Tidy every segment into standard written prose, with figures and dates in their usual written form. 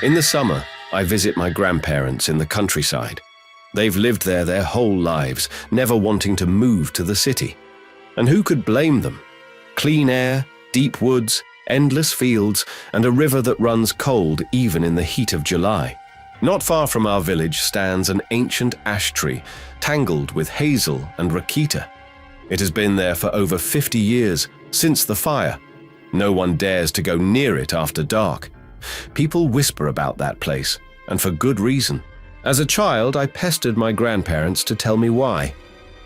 In the summer, I visit my grandparents in the countryside. They've lived there their whole lives, never wanting to move to the city. And who could blame them? Clean air, deep woods, endless fields, and a river that runs cold even in the heat of July. Not far from our village stands an ancient ash tree, tangled with hazel and rakita. It has been there for over 50 years, since the fire. No one dares to go near it after dark. People whisper about that place, and for good reason. As a child, I pestered my grandparents to tell me why.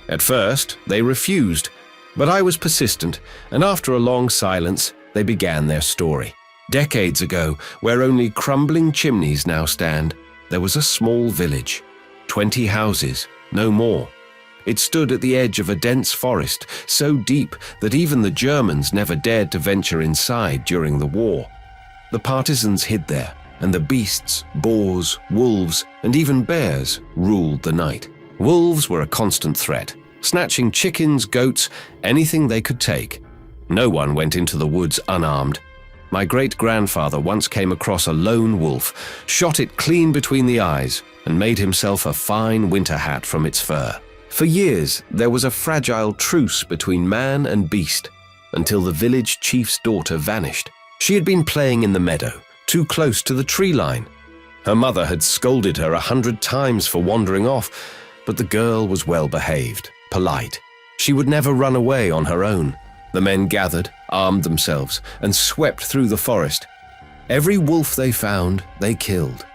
At first, they refused, but I was persistent, and after a long silence, they began their story. Decades ago, where only crumbling chimneys now stand, there was a small village. 20 houses, no more. It stood at the edge of a dense forest, so deep that even the Germans never dared to venture inside during the war. The partisans hid there, and the beasts, boars, wolves, and even bears ruled the night. Wolves were a constant threat, snatching chickens, goats, anything they could take. No one went into the woods unarmed. My great-grandfather once came across a lone wolf, shot it clean between the eyes, and made himself a fine winter hat from its fur. For years, there was a fragile truce between man and beast, until the village chief's daughter vanished. She had been playing in the meadow, too close to the tree line. Her mother had scolded her 100 times for wandering off, but the girl was well-behaved, polite. She would never run away on her own. The men gathered, armed themselves, and swept through the forest. Every wolf they found, they killed.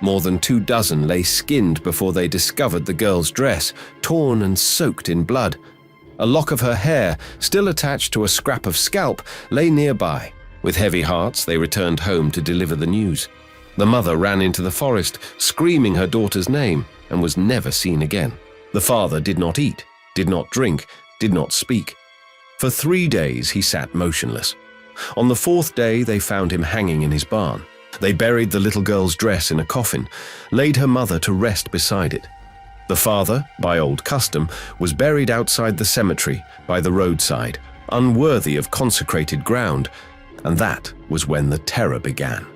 More than 24 lay skinned before they discovered the girl's dress, torn and soaked in blood. A lock of her hair, still attached to a scrap of scalp, lay nearby. With heavy hearts, they returned home to deliver the news. The mother ran into the forest, screaming her daughter's name, and was never seen again. The father did not eat, did not drink, did not speak. For 3 days he sat motionless. On the 4th day they found him hanging in his barn. They buried the little girl's dress in a coffin, laid her mother to rest beside it. The father, by old custom, was buried outside the cemetery by the roadside, unworthy of consecrated ground, and that was when the terror began.